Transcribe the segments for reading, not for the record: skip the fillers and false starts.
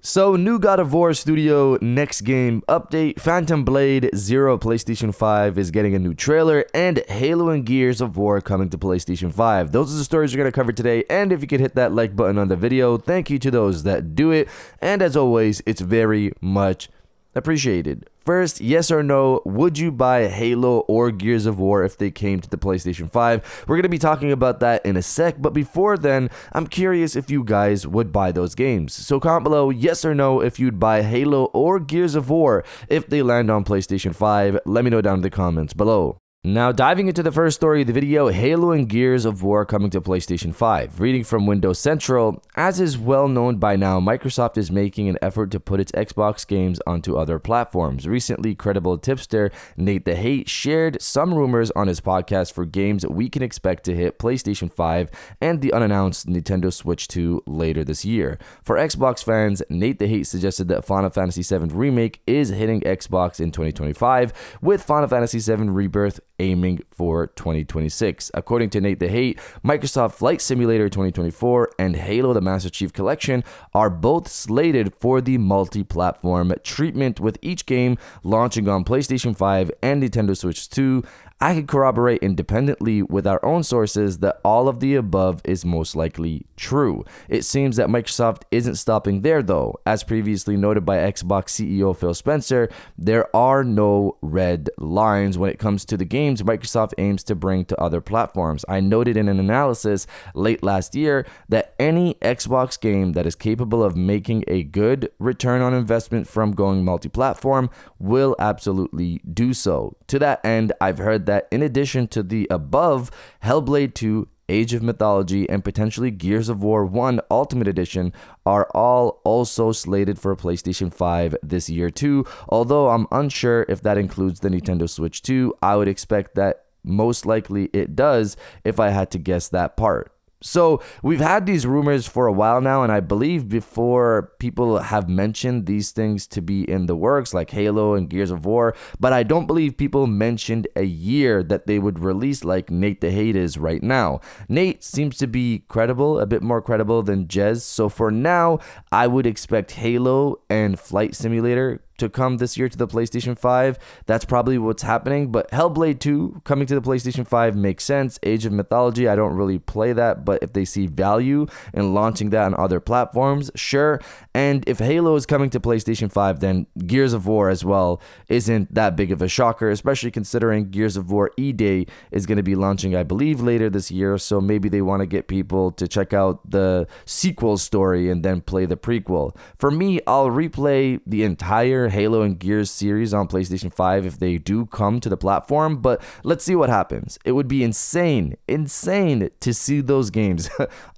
So, new God of War Studio next game update, Phantom Blade Zero PlayStation 5 is getting a new trailer, and Halo and Gears of War coming to PlayStation 5. Those are the stories we're going to cover today, and if you could hit that like button on the video, thank you to those that do it, and as always, it's very much appreciated. First, yes or no, would you buy Halo or Gears of War if they came to the PlayStation 5? We're going to be talking about that in a sec, but before then, I'm curious if you guys would buy those games. So comment below yes or no if you'd buy Halo or Gears of War if they land on PlayStation 5. Let me know down in the comments below. Now, diving into the first story of the video, Halo and Gears of War coming to PlayStation 5. Reading from Windows Central, as is well known by now, Microsoft is making an effort to put its Xbox games onto other platforms. Recently, credible tipster Nate the Hate shared some rumors on his podcast for games we can expect to hit PlayStation 5 and the unannounced Nintendo Switch 2 later this year. For Xbox fans, Nate the Hate suggested that Final Fantasy VII Remake is hitting Xbox in 2025, with Final Fantasy VII Rebirth aiming for 2026. According to Nate the Hate, Microsoft Flight Simulator 2024 and Halo the Master Chief Collection are both slated for the multi-platform treatment, with each game launching on PlayStation 5 and Nintendo Switch 2. I can corroborate independently with our own sources that all of the above is most likely true. It seems that Microsoft isn't stopping there though. As previously noted by Xbox CEO Phil Spencer, there are no red lines when it comes to the games Microsoft aims to bring to other platforms. I noted in an analysis late last year that any Xbox game that is capable of making a good return on investment from going multi-platform will absolutely do so. To that end, I've heard that in addition to the above, Hellblade 2, Age of Mythology, and potentially Gears of War 1 Ultimate Edition are all also slated for PlayStation 5 this year too. Although I'm unsure if that includes the Nintendo Switch 2, I would expect that most likely it does if I had to guess that part. So we've had these rumors for a while now, and I believe before people have mentioned these things to be in the works, like Halo and Gears of War, but I don't believe people mentioned a year that they would release like Nate the Hate is right now. Nate seems to be credible, a bit more credible than Jez, so for now, I would expect Halo and Flight Simulator to come this year to the PlayStation 5. That's probably what's happening, but Hellblade 2 coming to the PlayStation 5 makes sense. Age of Mythology, I don't really play that, but if they see value in launching that on other platforms, sure. And if Halo is coming to PlayStation 5, then Gears of War as well isn't that big of a shocker, especially considering Gears of War E-Day is going to be launching, I believe, later this year, so maybe they want to get people to check out the sequel story and then play the prequel. For me, I'll replay the entire Halo and Gears series on PlayStation 5 if they do come to the platform, but let's see what happens. It would be insane to see those games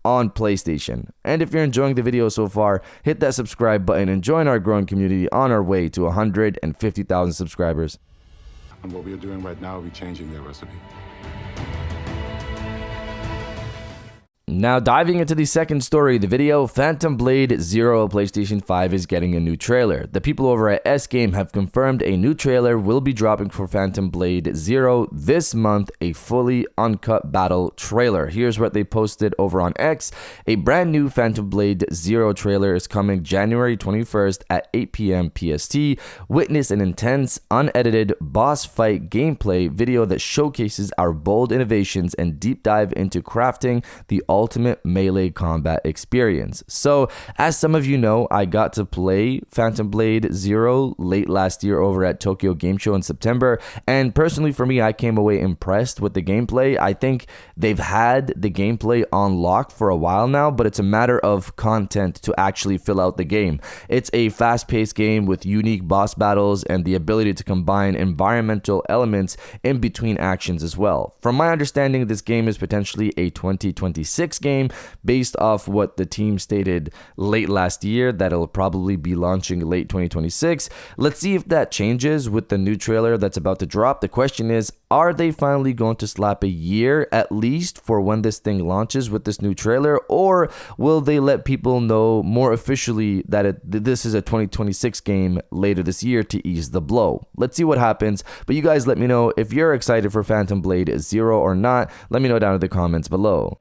on PlayStation. And if you're enjoying the video so far, hit that subscribe button and join our growing community on our way to 150,000 subscribers. And what we are doing right now, we're changing their recipe. Now, diving into the second story of the video, Phantom Blade Zero PlayStation 5 is getting a new trailer. The people over at S-Game have confirmed a new trailer will be dropping for Phantom Blade Zero this month, a fully uncut battle trailer. Here's what they posted over on X. A brand new Phantom Blade Zero trailer is coming January 21st at 8 p.m. PST. Witness an intense, unedited boss fight gameplay video that showcases our bold innovations and deep dive into crafting the ultimate melee combat experience. So, as some of you know, I got to play Phantom Blade Zero late last year over at Tokyo Game Show in September, and personally for me, I came away impressed with the gameplay. I think they've had the gameplay on lock for a while now, but it's a matter of content to actually fill out the game. It's a fast-paced game with unique boss battles and the ability to combine environmental elements in between actions as well. From my understanding, this game is potentially a 2026 game based off what the team stated late last year that it'll probably be launching late 2026. Let's see if that changes with the new trailer that's about to drop. The question is, are they finally going to slap a year at least for when this thing launches with this new trailer, or will they let people know more officially that this is a 2026 game later this year to ease the blow? Let's see what happens, but you guys let me know if you're excited for Phantom Blade Zero or not. Let me know down in the comments below.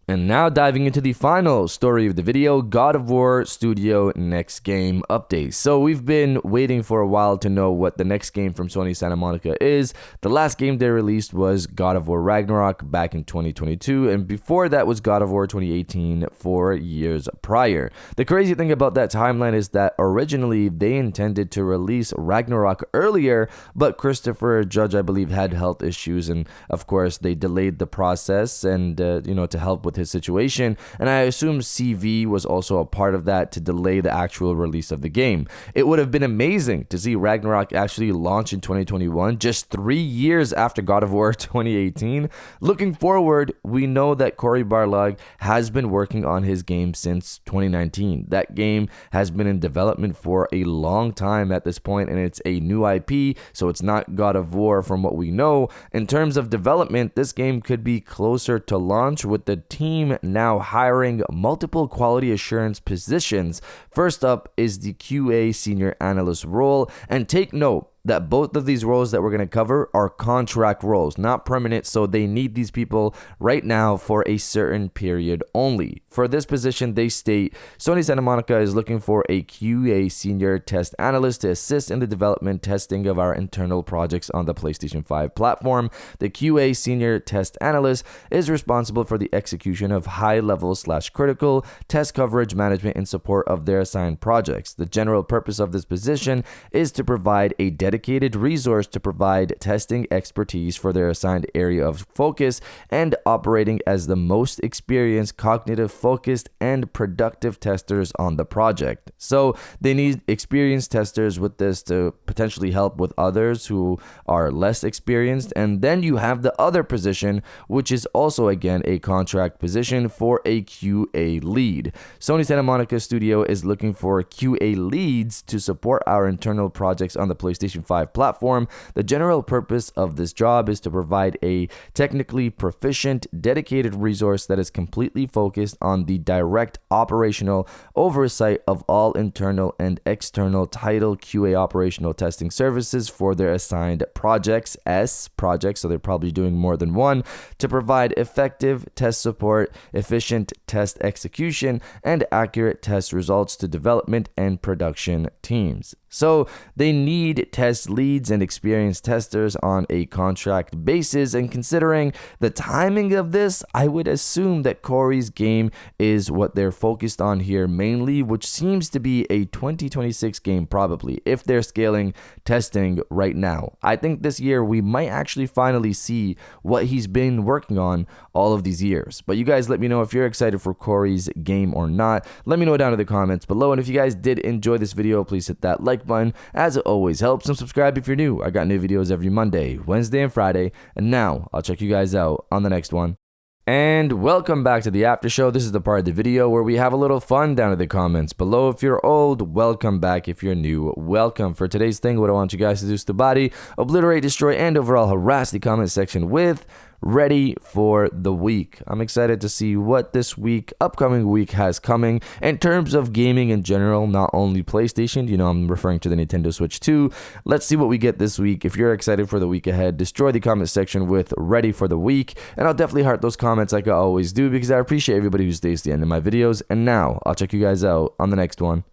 And now diving into the final story of the video, God of War Studio next game update. So we've been waiting for a while to know what the next game from Sony Santa Monica is. The last game they released was God of War Ragnarok back in 2022, and before that was God of War 2018, 4 years prior. The crazy thing about that timeline is that originally they intended to release Ragnarok earlier, but Christopher Judge, I believe, had health issues, and of course they delayed the process and to help with his situation, and I assume CV was also a part of that to delay the actual release of the game. It would have been amazing to see Ragnarok actually launch in 2021, just 3 years after God of War 2018. Looking forward, we know that Cory Barlog has been working on his game since 2019. That game has been in development for a long time at this point, and it's a new IP, so it's not God of War from what we know. In terms of development, this game could be closer to launch, with the team now hiring multiple quality assurance positions. First up is the QA senior analyst role, and take note that both of these roles that we're going to cover are contract roles, not permanent, so they need these people right now for a certain period only. For this position, they state, Sony Santa Monica is looking for a QA senior test analyst to assist in the development testing of our internal projects on the PlayStation 5 platform. The QA senior test analyst is responsible for the execution of high-level/critical test coverage management and support of their assigned projects. The general purpose of this position is to provide a dedicated resource to provide testing expertise for their assigned area of focus and operating as the most experienced, cognitive focused, and productive testers on the project. So they need experienced testers with this to potentially help with others who are less experienced. And then you have the other position, which is also again a contract position for a QA lead. Sony Santa Monica Studio is looking for QA leads to support our internal projects on the PlayStation 5 platform. The general purpose of this job is to provide a technically proficient, dedicated resource that is completely focused on the direct operational oversight of all internal and external title QA operational testing services for their assigned projects, so they're probably doing more than one, to provide effective test support, efficient test execution, and accurate test results to development and production teams. So they need test leads and experienced testers on a contract basis, and considering the timing of this, I would assume that Cory's game is what they're focused on here mainly, which seems to be a 2026 game probably, if they're scaling testing right now. I think this year we might actually finally see what he's been working on all of these years. But you guys let me know if you're excited for Cory's game or not. Let me know down in the comments below, and if you guys did enjoy this video, please hit that like button, as it always helps, and subscribe if you're new. I got new videos every Monday, Wednesday, and Friday, and now I'll check you guys out on the next one. And welcome back to the after show. This is the part of the video where we have a little fun down in the comments below. If you're old, welcome back. If you're new, welcome. For today's thing, what I want you guys to do is to body, obliterate, destroy, and overall harass the comment section with ready for the week. I'm excited to see what this upcoming week has coming in terms of gaming in general, not only PlayStation. I'm referring to the Nintendo Switch 2. Let's see what we get this week. If you're excited for the week ahead, destroy the comment section with ready for the week, and I'll definitely heart those comments like I always do, because I appreciate everybody who stays to the end of my videos. And now I'll check you guys out on the next one.